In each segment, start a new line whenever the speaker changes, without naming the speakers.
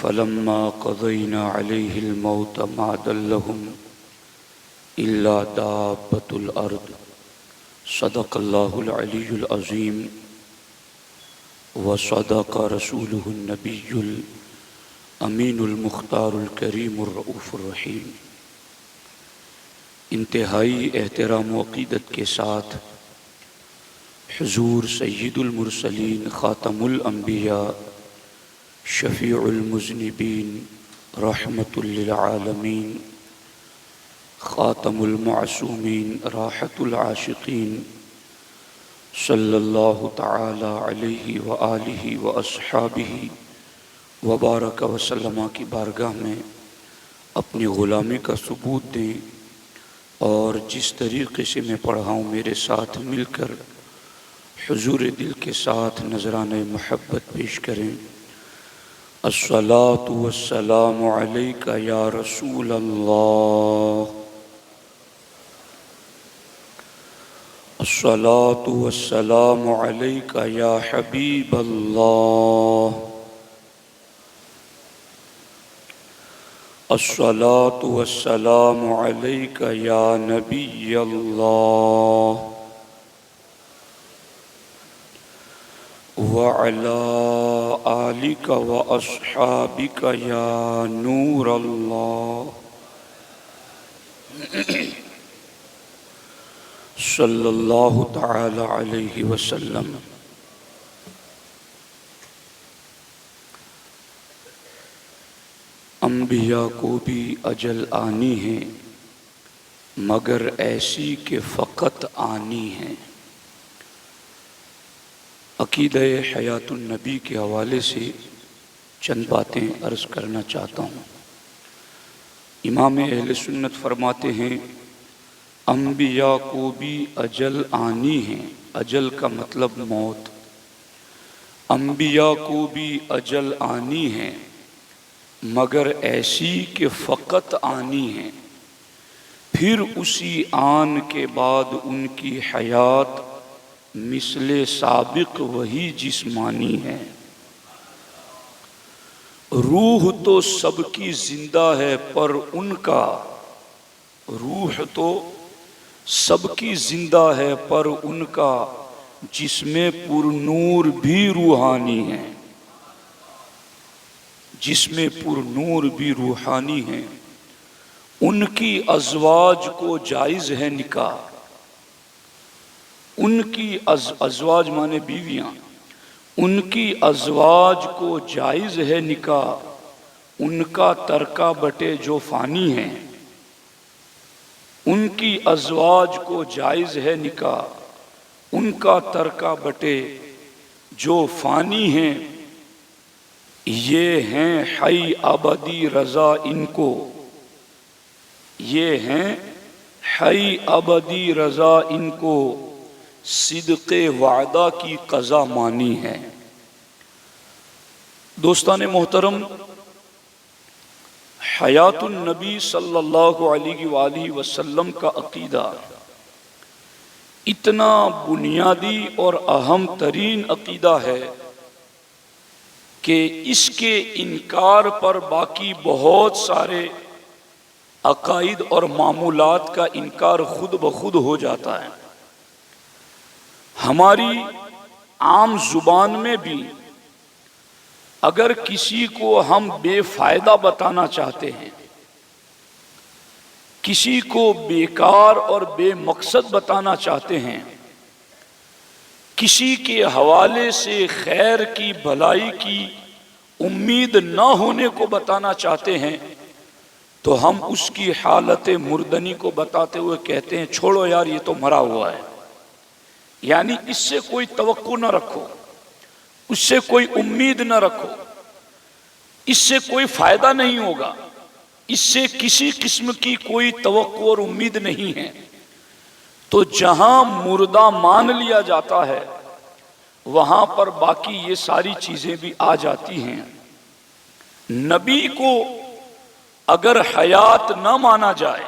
فلما قضينا عليه الموت ما دلهم إلا دابة الأرض صدق الله العلي العظيم وصدق رسوله النبي الأمين المختار الكريم الرؤوف الرحيم۔ انتہائی احترام و عقیدت کے ساتھ حضور سید المرسلین خاتم الانبیاء شفیع المذنبین رحمت للعالمین خاتم المعصومین راحت العاشقین صلی اللہ تعالی علیہ وآلہ واصحابہ وبارک وسلم کی بارگاہ میں اپنی غلامی کا ثبوت دیں اور جس طریقے سے میں پڑھا ہوں میرے ساتھ مل کر حضور دل کے ساتھ نذرانہ محبت پیش کریں۔ الصلاۃ والسلام علیک یا رسول اللہ، الصلاۃ والسلام علیک یا حبیب اللہ، الصلاۃ والسلام علیک یا نبی اللہ، وعلی آلک واصحابک یا نور اللہ، صلی اللہ تعالی علیہ وسلم۔ انبیاء کو بھی اجل آنی ہے مگر ایسی کہ فقط آنی ہے۔ عقیدہ حیات النبی کے حوالے سے چند باتیں عرض کرنا چاہتا ہوں۔ امام اہل سنت فرماتے ہیں انبیاء کو بھی اجل آنی ہے، اجل کا مطلب موت۔ انبیاء کو بھی اجل آنی ہے مگر ایسی کہ فقط آنی ہے، پھر اسی آن کے بعد ان کی حیات مثل سابق وہی جسمانی ہے۔ روح تو سب کی زندہ ہے پر ان کا، روح تو سب کی زندہ ہے پر ان کا جسم پر نور بھی روحانی ہے، جسم پر نور بھی روحانی ہے۔ ان کی ازواج کو جائز ہے نکاح، ان کی ازواج مانے بیویاں، ان کی ازواج کو جائز ہے نکاح، ان کا ترکہ بٹے جو فانی ہیں۔ ان کی ازواج کو جائز ہے نکاح، ان کا ترکہ بٹے جو فانی ہیں۔ یہ ہیں حی ابدی رضا ان کو، یہ ہیں حی ابدی رضا ان کو، صدق وعدہ کی قضا مانی ہے۔ دوستان محترم، حیات النبی صلی اللہ علیہ وآلہ وسلم کا عقیدہ اتنا بنیادی اور اہم ترین عقیدہ ہے کہ اس کے انکار پر باقی بہت سارے عقائد اور معمولات کا انکار خود بخود ہو جاتا ہے۔ ہماری عام زبان میں بھی اگر کسی کو ہم بے فائدہ بتانا چاہتے ہیں، کسی کو بیکار اور بے مقصد بتانا چاہتے ہیں، کسی کے حوالے سے خیر کی بھلائی کی امید نہ ہونے کو بتانا چاہتے ہیں، تو ہم اس کی حالت مردنی کو بتاتے ہوئے کہتے ہیں چھوڑو یار یہ تو مرا ہوا ہے، یعنی اس سے کوئی توقع نہ رکھو، اس سے کوئی امید نہ رکھو، اس سے کوئی فائدہ نہیں ہوگا، اس سے کسی قسم کی کوئی توقع اور امید نہیں ہے۔ تو جہاں مردہ مان لیا جاتا ہے وہاں پر باقی یہ ساری چیزیں بھی آ جاتی ہیں۔ نبی کو اگر حیات نہ مانا جائے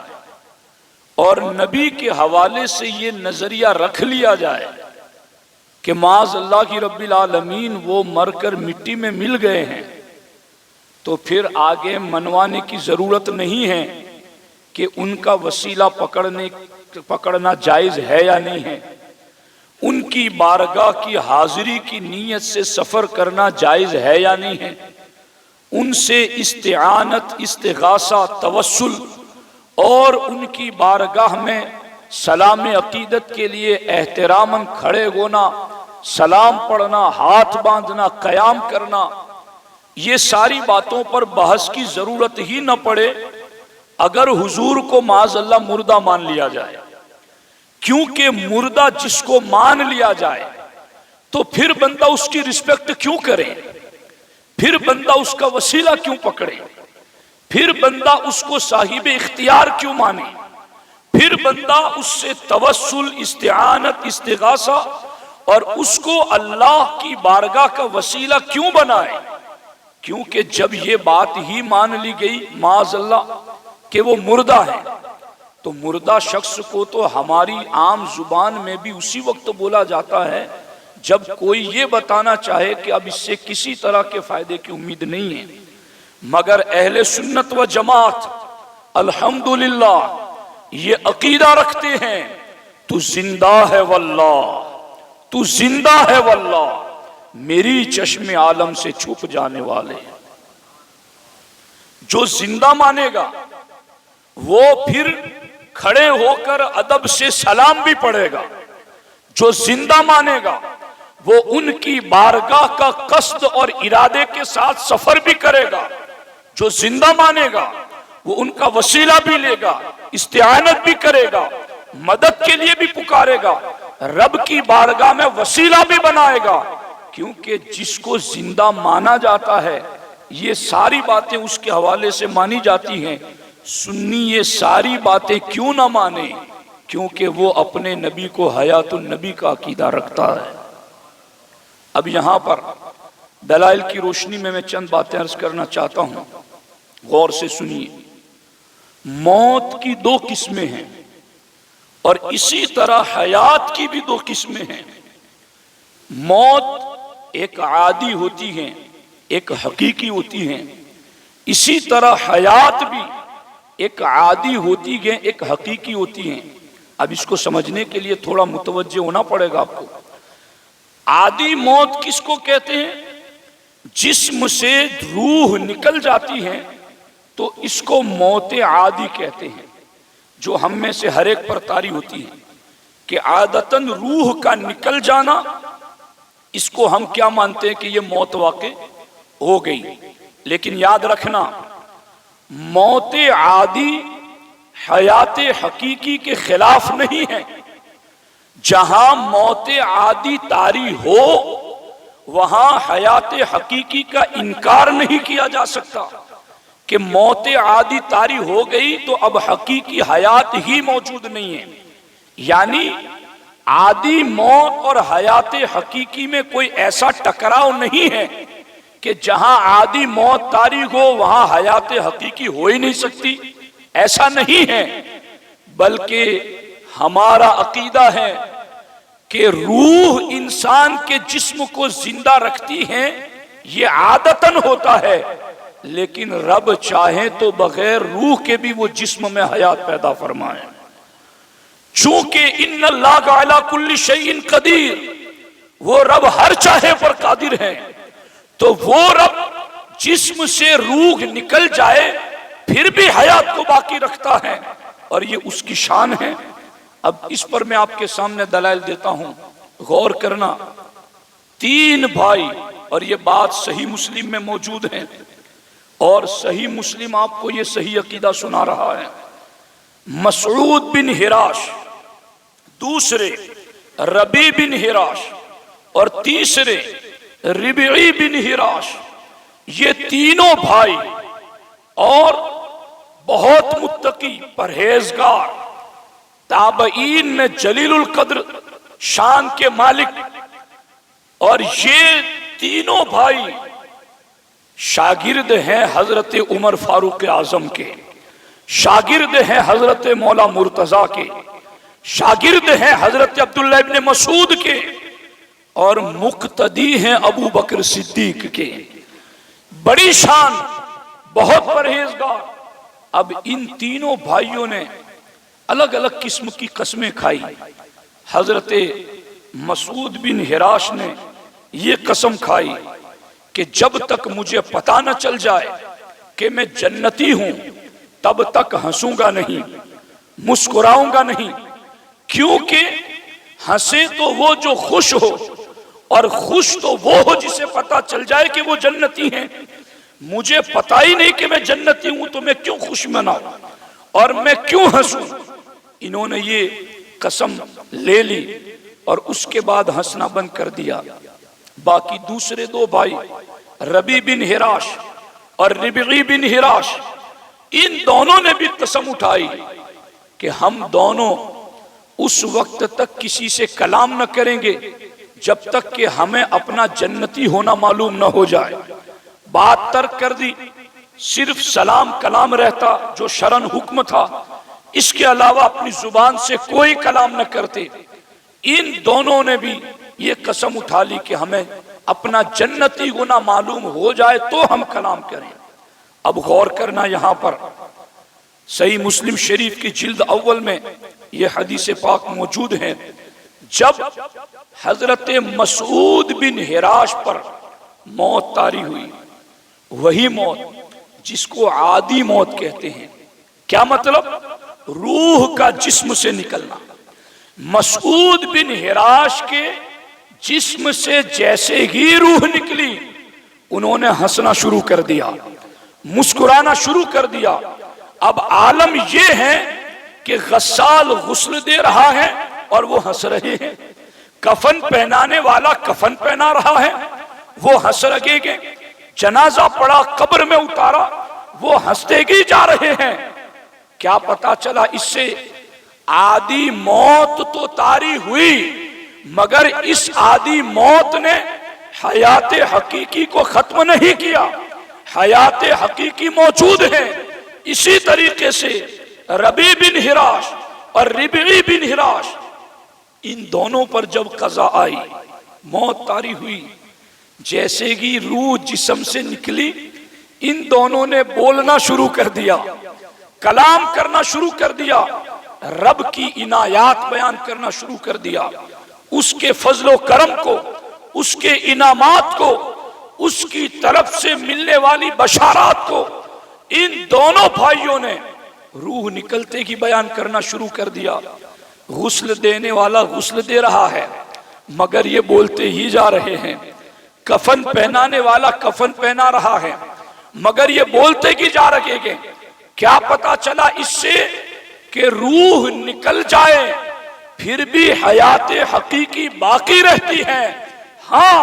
اور نبی کے حوالے سے یہ نظریہ رکھ لیا جائے کہ معاذ اللہ کی رب العالمین وہ مر کر مٹی میں مل گئے ہیں، تو پھر آگے منوانے کی ضرورت نہیں ہے کہ ان کا وسیلہ پکڑنا جائز ہے یا نہیں ہے، ان کی بارگاہ کی حاضری کی نیت سے سفر کرنا جائز ہے یا نہیں ہے، ان سے استعانت، استغاثہ، توسل اور ان کی بارگاہ میں سلام عقیدت کے لیے احتراماً کھڑے ہونا، سلام پڑھنا، ہاتھ باندھنا، قیام کرنا، یہ ساری باتوں پر بحث کی ضرورت ہی نہ پڑے اگر حضور کو معاذ اللہ مردہ مان لیا جائے۔ کیونکہ مردہ جس کو مان لیا جائے تو پھر بندہ اس کی رسپیکٹ کیوں کرے، پھر بندہ اس کا وسیلہ کیوں پکڑے، پھر بندہ اس کو صاحب اختیار کیوں مانے، پھر بندہ اس سے توسل، استعانت، استغاثہ اور اس کو اللہ کی بارگاہ کا وسیلہ کیوں بنائے؟ کیونکہ جب یہ بات ہی مان لی گئی معاذ اللہ کہ وہ مردہ ہے، تو مردہ شخص کو تو ہماری عام زبان میں بھی اسی وقت بولا جاتا ہے جب کوئی یہ بتانا چاہے کہ اب اس سے کسی طرح کے فائدے کی امید نہیں ہے۔ مگر اہل سنت و جماعت الحمدللہ یہ عقیدہ رکھتے ہیں، تو زندہ ہے واللہ، تو زندہ ہے واللہ، میری چشم عالم سے چھپ جانے والے۔ جو زندہ مانے گا وہ پھر کھڑے ہو کر ادب سے سلام بھی پڑھے گا، جو زندہ مانے گا وہ ان کی بارگاہ کا قصد اور ارادے کے ساتھ سفر بھی کرے گا، جو زندہ مانے گا وہ ان کا وسیلہ بھی لے گا، استعانت بھی کرے گا، مدد کے لیے بھی پکارے گا، رب کی بارگاہ میں وسیلہ بھی بنائے گا۔ کیونکہ جس کو زندہ مانا جاتا ہے یہ ساری باتیں اس کے حوالے سے مانی جاتی ہیں۔ سنی یہ ساری باتیں کیوں نہ مانے؟ کیونکہ وہ اپنے نبی کو حیات النبی کا عقیدہ رکھتا ہے۔ اب یہاں پر دلائل کی روشنی میں چند باتیں عرض کرنا چاہتا ہوں، غور سے سنیے۔ موت کی دو قسمیں ہیں اور اسی طرح حیات کی بھی دو قسمیں ہیں۔ موت ایک عادی ہوتی ہے، ایک حقیقی ہوتی ہے، اسی طرح حیات بھی ایک عادی ہوتی ہے، ایک حقیقی ہوتی ہے۔ اب اس کو سمجھنے کے لیے تھوڑا متوجہ ہونا پڑے گا آپ کو۔ عادی موت کس کو کہتے ہیں؟ جسم سے روح نکل جاتی ہے تو اس کو موت عادی کہتے ہیں، جو ہم میں سے ہر ایک پر طاری ہوتی ہے کہ عادتاً روح کا نکل جانا، اس کو ہم کیا مانتے ہیں کہ یہ موت واقع ہو گئی۔ لیکن یاد رکھنا، موت عادی حیات حقیقی کے خلاف نہیں ہے۔ جہاں موت عادی طاری ہو وہاں حیات حقیقی کا انکار نہیں کیا جا سکتا کہ موت عادی طاری ہو گئی تو اب حقیقی حیات ہی موجود نہیں ہے۔ یعنی عادی موت اور حیات حقیقی میں کوئی ایسا ٹکراؤ نہیں ہے کہ جہاں عادی موت طاری ہو وہاں حیات حقیقی ہو ہی نہیں سکتی، ایسا نہیں ہے۔ بلکہ ہمارا عقیدہ ہے کہ روح انسان کے جسم کو زندہ رکھتی ہے، یہ عادتاً ہوتا ہے، لیکن رب چاہے تو بغیر روح کے بھی وہ جسم میں حیات پیدا فرمائے۔ چونکہ ان اللہ علی کل شیء قدیر، وہ رب ہر چاہے پر قادر ہے، تو وہ رب جسم سے روح نکل جائے پھر بھی حیات کو باقی رکھتا ہے، اور یہ اس کی شان ہے۔ اب اس پر میں آپ کے سامنے دلائل دیتا ہوں، غور کرنا۔ 3 بھائی، اور یہ بات صحیح مسلم میں موجود ہے، اور صحیح مسلم آپ کو یہ صحیح عقیدہ سنا رہا ہے۔ مسعود بن ہراش، دوسرے ربی بن ہراش، اور تیسرے ربعی بن ہراش، یہ تینوں بھائی اور بہت متقی، پرہیزگار، تابعین میں جلیل القدر شان کے مالک، اور یہ تینوں بھائی شاگرد ہیں حضرت عمر فاروق اعظم کے، شاگرد ہیں حضرت مولا مرتضیٰ کے، شاگرد ہیں حضرت عبداللہ ابن مسعود کے، اور مقتدی ہیں ابو بکر صدیق کے۔ بڑی شان بہت پرہیزگار۔ اب ان تینوں بھائیوں نے الگ الگ قسم کی قسمیں کھائی۔ حضرت مسعود بن حراش نے یہ قسم کھائی کہ جب تک مجھے پتہ نہ چل جائے کہ میں جنتی ہوں تب تک ہنسوں گا نہیں، مسکراؤں گا نہیں، کیونکہ ہنسے تو وہ جو خوش ہو، اور خوش تو وہ ہو جسے پتہ چل جائے کہ وہ جنتی ہیں۔ مجھے پتہ ہی نہیں کہ میں جنتی ہوں تو میں کیوں خوش مناؤں اور میں کیوں ہنسوں؟ انہوں نے یہ قسم لے لی اور اس کے بعد ہنسنا بند کر دیا۔ باقی دوسرے دو بھائی ربی بن حراش اور ربعی بن حراش، ان دونوں نے بھی قسم اٹھائی کہ ہم دونوں اس وقت تک کسی سے کلام نہ کریں گے جب تک کہ ہمیں اپنا جنتی ہونا معلوم نہ ہو جائے۔ بات ترک کر دی، صرف سلام کلام رہتا جو شرعاً حکم تھا، اس کے علاوہ اپنی زبان سے کوئی کلام نہ کرتے۔ ان دونوں نے بھی یہ قسم اٹھا لی کہ ہمیں اپنا جنتی ہونا معلوم ہو جائے تو ہم کلام کریں۔ اب غور کرنا، یہاں پر صحیح مسلم شریف کی جلد اول میں یہ حدیث پاک موجود ہے۔ جب حضرت مسعود بن حراش پر موت طاری ہوئی، وہی موت جس کو عادی موت کہتے ہیں، کیا مطلب؟ روح کا جسم سے نکلنا۔ مسعود بن حراش کے جسم سے جیسے ہی روح نکلی، انہوں نے ہنسنا شروع کر دیا، مسکرانا شروع کر دیا۔ اب عالم یہ ہے کہ غسال غسل دے رہا ہے اور وہ ہنس رہے ہیں، کفن پہنانے والا کفن پہنا رہا ہے، وہ ہنس رہے ہیں، جنازہ پڑا قبر میں اتارا، وہ ہنستے ہی جا رہے ہیں۔ کیا پتا چلا؟ اس سے عادی موت تو طاری ہوئی، مگر اس عادی موت نے حیات حقیقی کو ختم نہیں کیا، حیات حقیقی موجود ہے۔ اسی طریقے سے ربی بن حراش اور ربعی بن حراش، ان دونوں پر جب قضا آئی، موت طاری ہوئی، جیسے ہی روح جسم سے نکلی، ان دونوں نے بولنا شروع کر دیا، کلام کرنا شروع کر دیا، رب کی عنایات بیان کرنا شروع کر دیا، اس کے فضل و کرم کو، اس کے انعامات کو، اس کی طرف سے ملنے والی بشارات کو۔ ان دونوں بھائیوں نے روح نکلتے ہی بیان کرنا شروع کر دیا۔ غسل دینے والا غسل دے رہا ہے مگر یہ بولتے ہی جا رہے ہیں، کفن پہنانے والا کفن پہنا رہا ہے مگر یہ بولتے ہی جا رہے ہیں۔ کیا پتا چلا اس سے کہ روح نکل جائے پھر بھی حیات حقیقی باقی رہتی ہے۔ ہاں،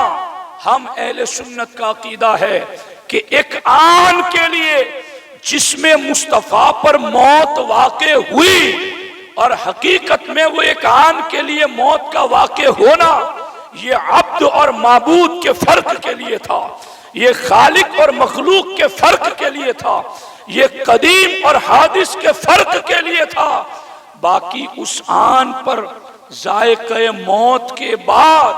ہم اہل سنت کا عقیدہ ہے کہ ایک آن کے لیے جس میں مصطفیٰ پر موت واقع ہوئی، اور حقیقت میں وہ ایک آن کے لیے موت کا واقع ہونا، یہ عبد اور معبود کے فرق کے لیے تھا، یہ خالق اور مخلوق کے فرق کے لیے تھا، یہ قدیم اور حادث کے فرق کے لیے تھا۔ باقی اس آن پر ذائقہ موت کے بعد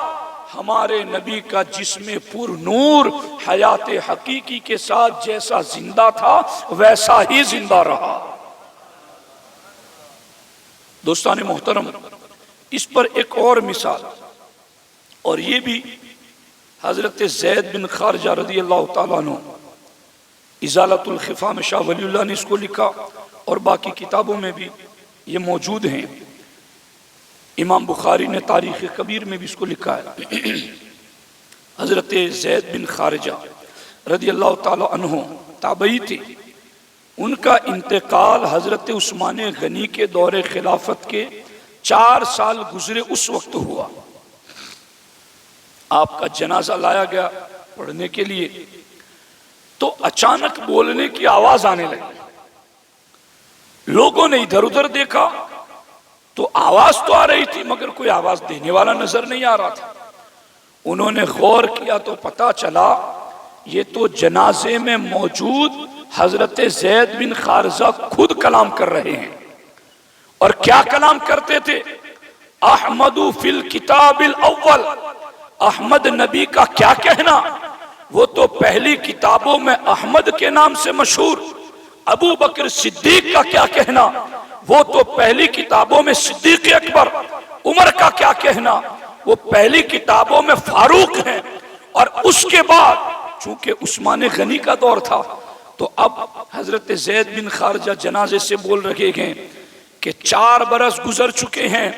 ہمارے نبی کا جسم پر نور حیات حقیقی کے ساتھ جیسا زندہ تھا ویسا ہی زندہ رہا۔ دوستان محترم، اس پر ایک اور مثال، اور یہ بھی حضرت زید بن خارجہ رضی اللہ تعالیٰ عنہ، ازالۃ الخفا میں شاہ ولی اللہ نے اس کو لکھا اور باقی کتابوں میں بھی یہ موجود ہیں۔ امام بخاری نے تاریخ کبیر میں بھی اس کو لکھا ہے۔ حضرت زید بن خارجہ رضی اللہ تعالیٰ عنہ تابعی تھے، ان کا انتقال حضرت عثمان غنی کے دور خلافت کے 4 سال گزرے اس وقت ہوا۔ آپ کا جنازہ لایا گیا پڑھنے کے لیے تو اچانک بولنے کی آواز آنے لگی۔ لوگوں نے ادھر ادھر دیکھا تو آواز تو آ رہی تھی مگر کوئی آواز دینے والا نظر نہیں آ رہا تھا۔ انہوں نے غور کیا تو پتا چلا یہ تو جنازے میں موجود حضرت زید بن خارجہ خود کلام کر رہے ہیں۔ اور کیا کلام کرتے تھے؟ احمد فی الکتاب الاول، احمد نبی کا کیا کہنا، وہ تو پہلے پہلی کتابوں میں احمد کے نام سے مشہور ابو بکر صدیق کا کیا کہنا، وہ تو پہلی کتابوں میں صدیق اکبر، عمر کا کیا کہنا، وہ پہلی کتابوں میں فاروق ہیں، اور اس کے بعد چونکہ عثمان غنی کا دور تھا تو اب حضرت زید بن خارجہ جنازے سے بول رہے ہیں کہ 4 برس گزر چکے ہیں،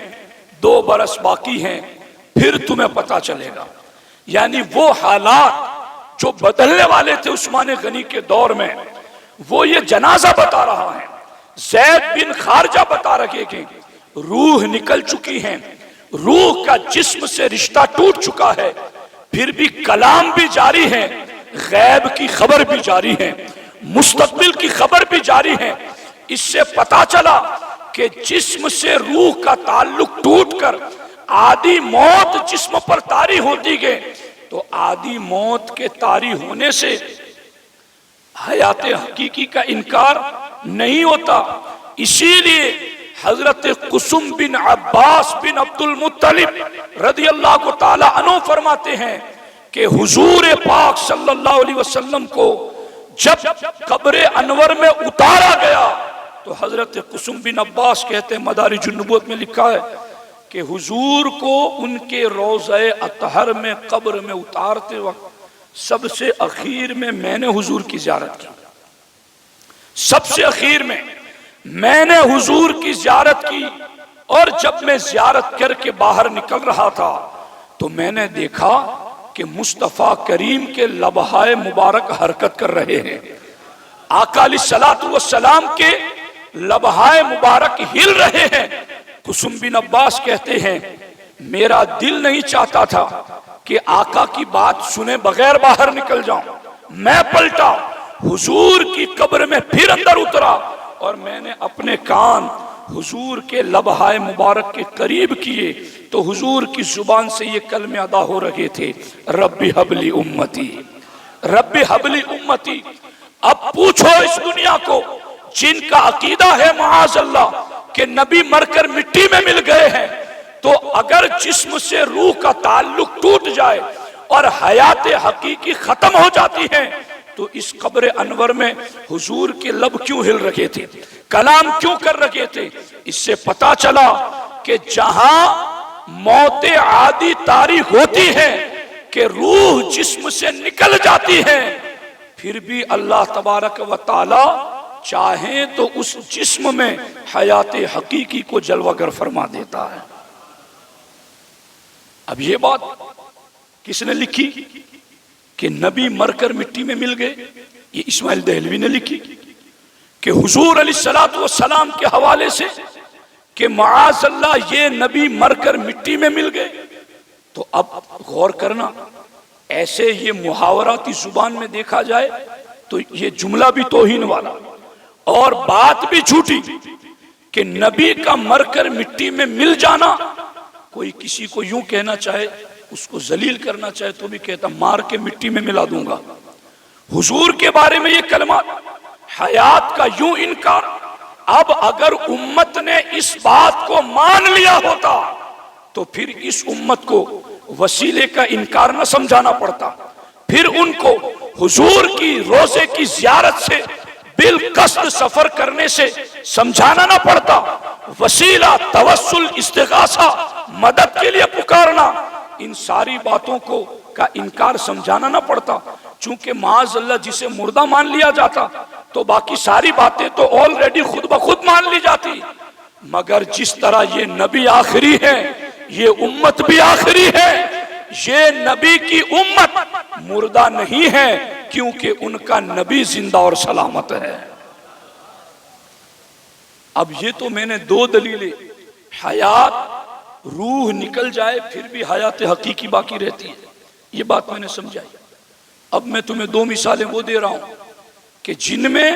2 برس باقی ہیں، پھر تمہیں پتا چلے گا۔ یعنی وہ حالات جو بدلنے والے تھے عثمان غنی کے دور میں، وہ یہ جنازہ بتا رہا ہے۔ زید بن خارجہ بتا رہے کہ روح نکل چکی ہیں، روح کا جسم سے رشتہ ٹوٹ چکا ہے، پھر بھی کلام بھی جاری ہے، غیب کی خبر بھی جاری ہے، مستقبل کی خبر بھی جاری ہے۔ اس سے پتا چلا کہ جسم سے روح کا تعلق ٹوٹ کر عادی موت جسم پر طاری ہوتی گئے، تو عادی موت کے طاری ہونے سے حیات حقیقی کا انکار نہیں ہوتا۔ اسی لیے حضرت قسم بن عباس بن عبد المطلب رضی اللہ تعالی عنہ فرماتے ہیں کہ حضور پاک صلی اللہ علیہ وسلم کو جب قبر انور میں اتارا گیا تو حضرت قسم بن عباس کہتے ہیں، مدارج النبوت میں لکھا ہے کہ حضور کو ان کے روضہ اطہر میں قبر میں اتارتے وقت سب سے اخیر میں نے حضور کی زیارت کی، سب سے اخیر میں نے حضور کی زیارت کی، اور جب میں زیارت کر کے باہر نکل رہا تھا تو میں نے دیکھا کہ مصطفیٰ کریم کے لبہائے مبارک حرکت کر رہے ہیں، آقا علیہ الصلوۃ والسلام کے لبہائے مبارک ہل رہے ہیں۔ قسم بن عباس کہتے ہیں میرا دل نہیں چاہتا تھا کہ آقا کی بات سنے بغیر باہر نکل جاؤں، میں پلٹا، حضور کی قبر میں پھر اندر اترا، اور میں نے اپنے کان حضور کے لبہائے مبارک کے قریب کیے تو حضور کی زبان سے یہ کلمے ادا ہو رہے تھے، رب ہب لی امتی، رب ہب لی امتی۔ اب پوچھو اس دنیا کو جن کا عقیدہ ہے معاذ اللہ کہ نبی مر کر مٹی میں مل گئے ہیں، تو اگر جسم سے روح کا تعلق ٹوٹ جائے اور حیات حقیقی ختم ہو جاتی ہے تو اس قبر انور میں حضور کے لب کیوں ہل رہے تھے، کلام کیوں کر رہے تھے؟ اس سے پتا چلا کہ جہاں موت عادی طاری ہوتی ہے کہ روح جسم سے نکل جاتی ہے، پھر بھی اللہ تبارک و تعالی چاہیں تو اس جسم میں حیات حقیقی کو جلوہ گر فرما دیتا ہے۔ اب یہ بات کس نے لکھی کہ نبی مر کر مٹی میں مل گئے؟ یہ اسماعیل دہلوی نے لکھی کہ حضور علیہ الصلوۃ والسلام کے حوالے سے کہ معاذ اللہ یہ نبی مر کر مٹی میں مل گئے۔ تو اب غور کرنا، ایسے یہ محاوراتی زبان میں دیکھا جائے تو یہ جملہ بھی توہین والا اور بات بھی جھوٹی کہ نبی کا مر کر مٹی میں مل جانا، کوئی کسی کو یوں کہنا چاہے، اس کو ذلیل کرنا چاہے تو بھی کہتا مار کے مٹی میں ملا دوں گا۔ حضور کے بارے میں یہ کلمات، حیات کا یوں انکار۔ اب اگر امت نے اس بات کو مان لیا ہوتا تو پھر اس امت کو وسیلے کا انکار نہ سمجھانا پڑتا، پھر ان کو حضور کی روضے کی زیارت سے بالقصد سفر کرنے سے سمجھانا نہ پڑتا، وسیلہ، توسل، استغاثہ، مدد کے لیے پکارنا، ان ساری باتوں کو کا انکار سمجھانا نہ پڑتا۔ چونکہ معاذ اللہ جسے مردہ مان لیا جاتا تو باقی ساری باتیں تو آلریڈی خود بخود مان لی جاتی، مگر جس طرح یہ نبی آخری ہے یہ امت بھی آخری ہے، یہ نبی کی امت مردہ نہیں ہے کیونکہ ان کا نبی زندہ اور سلامت ہے۔ اب یہ تو میں نے 2 دلیلیں، حیات، روح نکل جائے پھر بھی حیات حقیقی باقی رہتی ہے، یہ بات میں نے سمجھائی۔ اب میں تمہیں 2 مثالیں وہ دے رہا ہوں کہ جن میں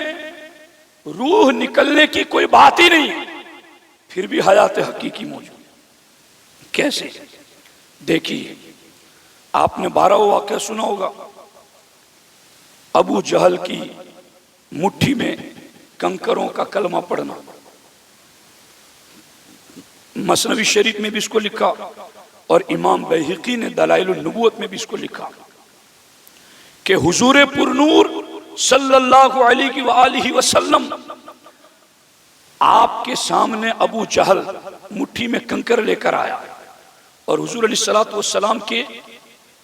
روح نکلنے کی کوئی بات ہی نہیں پھر بھی حیات حقیقی موجود۔ کیسے؟ دیکھیے، آپ نے 12واں واقعہ سنا ہوگا، ابو جہل کی مٹھی میں کنکروں کا کلمہ پڑھنا۔ مثنوی شریف میں بھی اس کو لکھا اور امام بیہقی نے دلائل النبوت میں بھی اس کو لکھا کہ کہ حضور پرنور صلی اللہ علیہ وآلہ وسلم آپ کے سامنے ابو جہل مٹھی میں کنکر لے کر آیا اور حضور علیہ الصلوۃ والسلام کے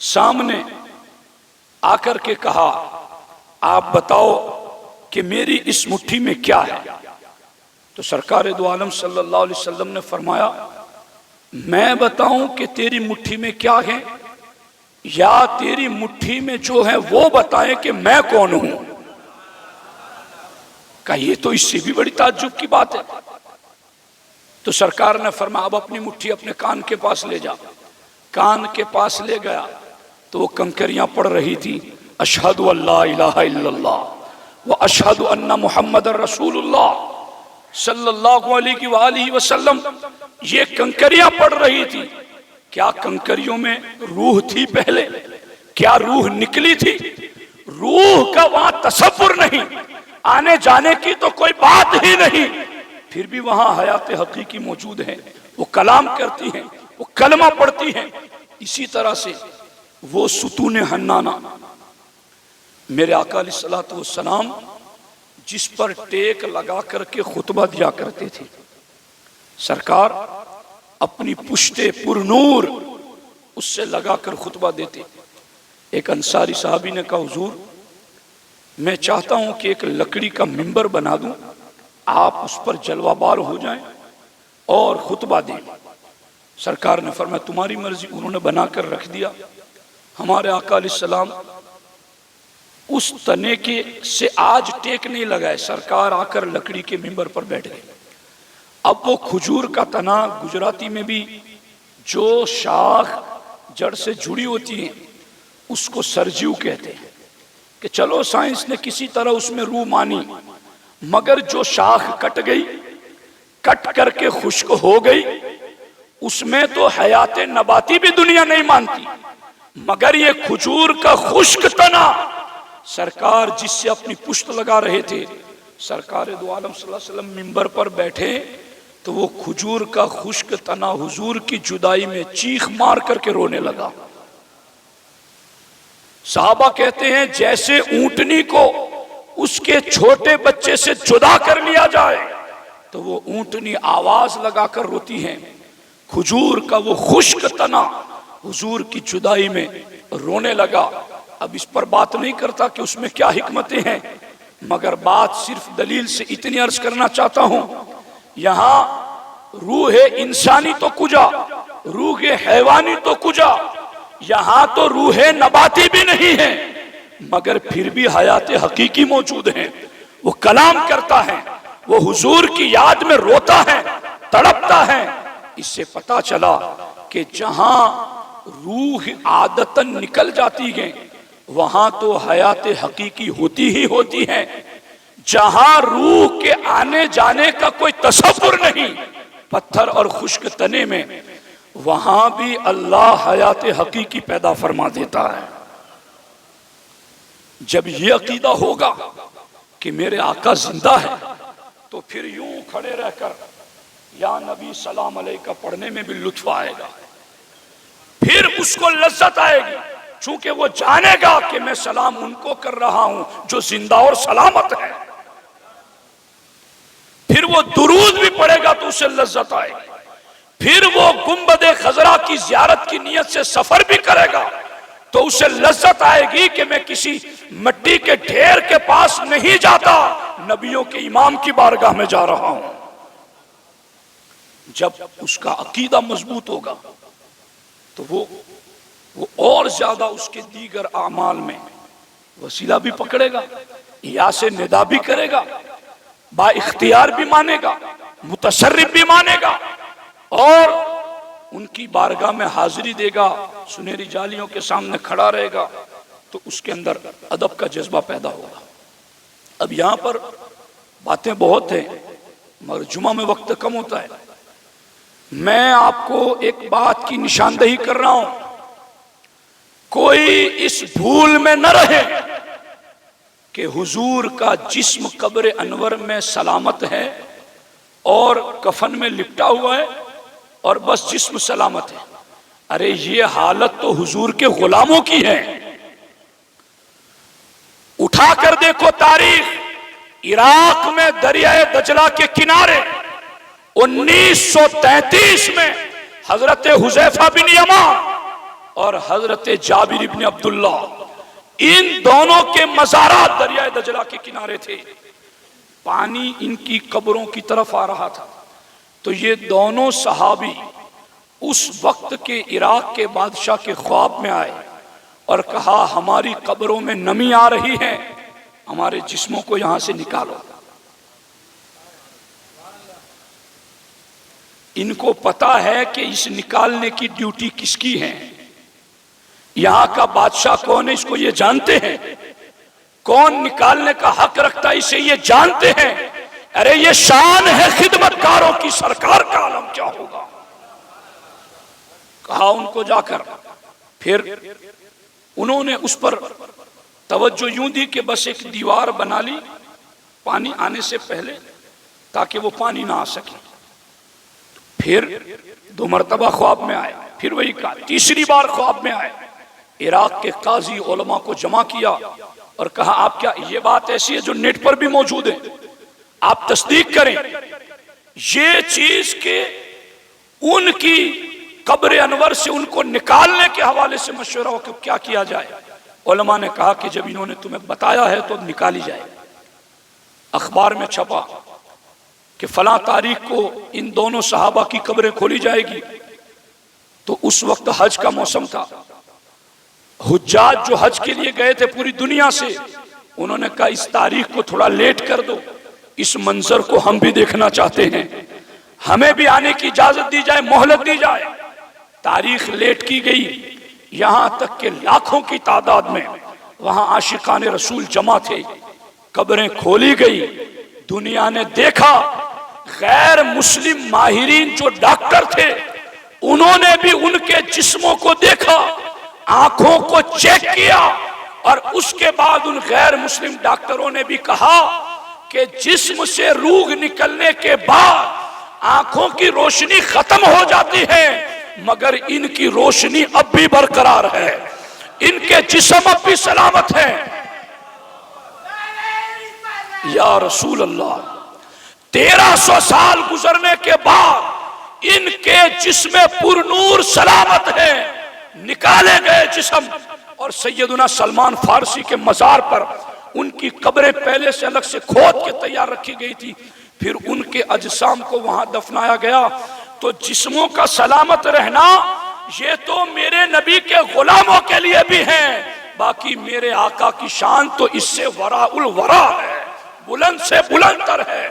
سامنے آ کر کے کہا آپ بتاؤ کہ میری اس مٹھی میں کیا ہے؟ تو سرکار دو عالم صلی اللہ علیہ وسلم نے فرمایا میں بتاؤں کہ تیری مٹھی میں کیا ہے یا تیری مٹھی میں جو ہے وہ بتائیں کہ میں کون ہوں؟ کہ یہ تو اس سے بھی بڑی تعجب کی بات ہے۔ تو سرکار نے فرمایا اب اپنی مٹھی اپنے کان کے پاس لے جا۔ کان کے پاس لے گیا تو وہ کنکریاں پڑ رہی تھی، اشہد ان لا الہ الا اللہ واشہد ان محمد رسول اللہ صلی اللہ علیہ وآلہ وسلم۔ یہ کنکریاں پڑ رہی تھی، کیا کنکریوں میں روح تھی پہلے؟ کیا روح نکلی تھی؟ روح کا وہاں تصور نہیں، آنے جانے کی تو کوئی بات ہی نہیں، پھر بھی وہاں حیات حقیقی موجود ہے، وہ کلام کرتی ہیں، وہ کلمہ پڑھتی ہیں۔ اسی طرح سے وہ ستون حنانہ میرے آقا علیہ الصلوۃ والسلام جس پر ٹیک لگا کر کے خطبہ دیا کرتے تھے، سرکار اپنی پشت پر نور اس سے لگا کر خطبہ دیتے۔ ایک انصاری صحابی نے کہا حضور میں چاہتا ہوں کہ ایک لکڑی کا ممبر بنا دوں، آپ اس پر جلوہ بار ہو جائیں اور خطبہ دیں۔ سرکار نے فرمایا تمہاری مرضی۔ انہوں نے بنا کر رکھ دیا۔ ہمارے آقا علیہ السلام اس تنے کے سے آج ٹیک نہیں لگائے، سرکار آ کر لکڑی کے ممبر پر بیٹھ گئے۔ اب وہ کھجور کا تنا، گجراتی میں بھی جو شاخ جڑ سے جڑی ہوتی ہیں اس کو سرجیو کہتے ہیں، کہ چلو سائنس نے کسی طرح اس میں روح مانی، مگر جو شاخ کٹ گئی، کٹ کر کے خشک ہو گئی، اس میں تو حیات نباتی بھی دنیا نہیں مانتی، مگر یہ کھجور کا خشک تنا سرکار جس سے اپنی پشت لگا رہے تھے، سرکار دو عالم صلی اللہ علیہ وسلم منبر پر بیٹھے تو وہ کھجور کا خشک تنا حضور کی جدائی میں چیخ مار کر کے رونے لگا۔ صحابہ کہتے ہیں جیسے اونٹنی کو اس کے چھوٹے بچے سے جدا کر لیا جائے تو وہ اونٹنی آواز لگا کر روتی ہیں، کھجور کا وہ خشک تنا حضور کی جدائی میں رونے لگا۔ اب اس پر بات نہیں کرتا کہ اس میں کیا حکمتیں ہیں، مگر بات صرف دلیل سے اتنی عرض کرنا چاہتا ہوں، یہاں روح انسانی تو کجا، روح حیوانی تو کجا، یہاں تو روح نباتی بھی نہیں ہے، مگر پھر بھی حیات حقیقی موجود ہیں۔ وہ کلام کرتا ہے، وہ حضور کی یاد میں روتا ہے، تڑپتا ہے۔ اس سے پتا چلا کہ جہاں روح عادتاً نکل جاتی ہے وہاں تو حیات حقیقی ہوتی ہی ہوتی ہے۔ جہاں روح کے آنے جانے کا کوئی تصور نہیں، پتھر اور خشک تنے میں، وہاں بھی اللہ حیات حقیقی پیدا فرما دیتا ہے۔ جب یہ عقیدہ ہوگا کہ میرے آقا زندہ ہے تو پھر یوں کھڑے رہ کر یا نبی سلام علیکہ پڑھنے میں بھی لطف آئے گا، پھر اس کو لذت آئے گی، چونکہ وہ جانے گا کہ میں سلام ان کو کر رہا ہوں جو زندہ اور سلامت ہے۔ پھر وہ درود بھی پڑھے گا تو اسے لذت آئے گی، پھر وہ گنبد خضرا کی زیارت کی نیت سے سفر بھی کرے گا تو اسے لذت آئے گی کہ میں کسی مٹی کے ڈھیر کے پاس نہیں جاتا، نبیوں کے امام کی بارگاہ میں جا رہا ہوں۔ جب اس کا عقیدہ مضبوط ہوگا تو وہ اور زیادہ اس کے دیگر اعمال میں وسیلہ بھی پکڑے گا، یا سے ندا بھی کرے گا، با اختیار بھی مانے گا، متصرف بھی مانے گا، اور ان کی بارگاہ میں حاضری دے گا، سنہری جالیوں کے سامنے کھڑا رہے گا تو اس کے اندر ادب کا جذبہ پیدا ہوگا۔ اب یہاں پر باتیں بہت ہیں مگر جمعہ میں وقت کم ہوتا ہے، میں آپ کو ایک بات کی نشاندہی کر رہا ہوں، کوئی اس بھول میں نہ رہے کہ حضور کا جسم قبر انور میں سلامت ہے اور کفن میں لپٹا ہوا ہے اور بس جسم سلامت ہے۔ ارے یہ حالت تو حضور کے غلاموں کی ہے، اٹھا کر دیکھو تاریخ، عراق میں دریائے دجلہ کے کنارے 1933 میں حضرت حذیفہ بن یمان اور حضرت جابر بن عبداللہ، ان دونوں کے مزارات دریائے دجلہ کے کنارے تھے، پانی ان کی قبروں کی طرف آ رہا تھا، تو یہ دونوں صحابی اس وقت کے عراق کے بادشاہ کے خواب میں آئے اور کہا ہماری قبروں میں نمی آ رہی ہے، ہمارے جسموں کو یہاں سے نکالو۔ ان کو پتا ہے کہ اس نکالنے کی ڈیوٹی کس کی ہے، یہاں کا بادشاہ کون ہے اس کو یہ جانتے ہیں، کون نکالنے کا حق رکھتا ہے اسے یہ جانتے ہیں، ارے یہ شان ہے خدمتکاروں کی، سرکار کا عالم کیا ہوگا۔ کہا ان کو جا کر، پھر انہوں نے اس پر توجہ یوں دی کہ بس ایک دیوار بنا لی پانی آنے سے پہلے تاکہ وہ پانی نہ آ سکے۔ پھر 2 مرتبہ خواب میں آئے، پھر وہی کہا، تیسری بار خواب میں آئے، عراق کے قاضی علماء کو جمع کیا اور کہا آپ کیا یہ بات ایسی ہے جو نیٹ پر بھی موجود ہے، آپ تصدیق کریں یہ چیز کہ ان کی قبر انور سے ان کو نکالنے کے حوالے سے مشورہ ہو کہ کیا کیا جائے۔ علماء نے کہا کہ جب انہوں نے تمہیں بتایا ہے تو اب نکالی جائے۔ اخبار میں چھپا کہ فلاں تاریخ کو ان دونوں صحابہ کی قبریں کھولی جائے گی، تو اس وقت حج کا موسم تھا، حجاج جو حج کے لیے گئے تھے پوری دنیا سے، انہوں نے کہا اس تاریخ کو تھوڑا لیٹ کر دو، اس منظر کو ہم بھی دیکھنا چاہتے ہیں، ہمیں بھی آنے کی اجازت دی جائے، مہلت دی جائے۔ تاریخ لیٹ کی گئی، یہاں تک کہ لاکھوں کی تعداد میں وہاں عاشقان رسول جمع تھے، قبریں کھولی گئی، دنیا نے دیکھا، غیر مسلم ماہرین جو ڈاکٹر تھے انہوں نے بھی ان کے جسموں کو دیکھا، آنکھوں کو چیک کیا، اور اس کے بعد ان غیر مسلم ڈاکٹروں نے بھی کہا کہ جسم سے روح نکلنے کے بعد آنکھوں کی روشنی ختم ہو جاتی ہے مگر ان کی روشنی اب بھی برقرار ہے، ان کے جسم اب بھی سلامت ہیں۔ یا رسول اللہ، 1300 سال گزرنے کے بعد ان کے جسم پر نور سلامت ہے، نکالے گئے جسم، اور سیدنا سلمان فارسی کے مزار پر ان کی قبریں پہلے سے الگ سے کھود کے تیار رکھی گئی تھی، پھر ان کے اجسام کو وہاں دفنایا گیا۔ تو جسموں کا سلامت رہنا یہ تو میرے نبی کے غلاموں کے لیے بھی ہے، باقی میرے آقا کی شان تو اس سے وراء الورا ہے، بلند سے بلند تر ہے۔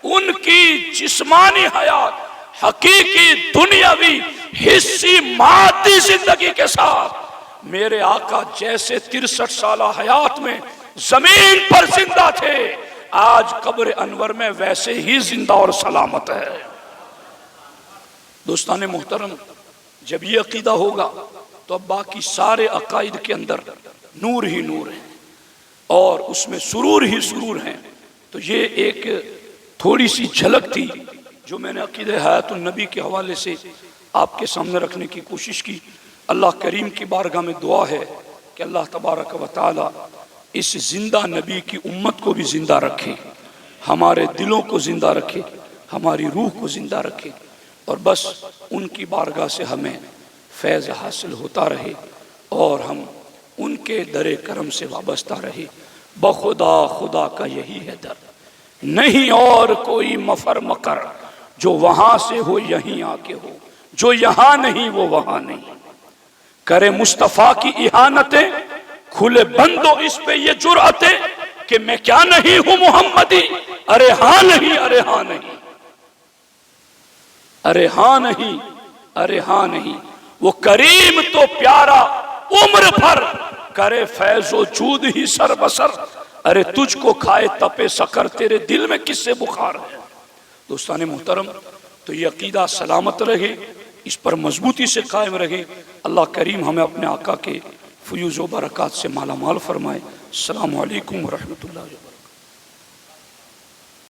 ان کی جسمانی حیات حقیقی دنیاوی حصی مادی زندگی کے ساتھ میرے آقا جیسے 63 سالہ حیات میں زمین پر زندہ تھے، آج قبر انور میں ویسے ہی زندہ اور سلامت ہے۔ دوستان محترم، جب یہ عقیدہ ہوگا تو اب باقی سارے عقائد کے اندر نور ہی نور ہے اور اس میں سرور ہی سرور ہیں۔ تو یہ ایک تھوڑی سی جھلک تھی جو میں نے عقیدہ حیات النبی کے حوالے سے آپ کے سامنے رکھنے کی کوشش کی۔ اللہ کریم کی بارگاہ میں دعا ہے کہ اللہ تبارک و تعالی اس زندہ نبی کی امت کو بھی زندہ رکھے، ہمارے دلوں کو زندہ رکھے، ہماری روح کو زندہ رکھے، اور بس ان کی بارگاہ سے ہمیں فیض حاصل ہوتا رہے اور ہم ان کے در کرم سے وابستہ رہے۔ بخدا خدا کا یہی ہے در، نہیں اور کوئی مفر مکر، جو وہاں سے ہو یہیں آ کے ہو، جو یہاں نہیں وہ وہاں نہیں، کرے مصطفیٰ کی اہانتیں، کھلے بندو اس پہ یہ جرأتیں کہ میں کیا نہیں ہوں محمدی، ارے ہاں نہیں، ارے ہاں نہیں، ارے ہاں نہیں، ارے ہاں نہیں۔ وہ کریم تو پیارا عمر بھر کرے فیض و جود ہی سر بسر، ارے تجھ کو کھائے تپے سکر، تیرے دل میں کس سے بخار ہے۔ دوستان محترم، تو یہ عقیدہ سلامت رہے، اس پر مضبوطی سے قائم رہے۔ اللہ کریم ہمیں اپنے آقا کے فیوز و برکات سے مالا مال فرمائے۔ السلام علیکم ورحمۃ اللہ۔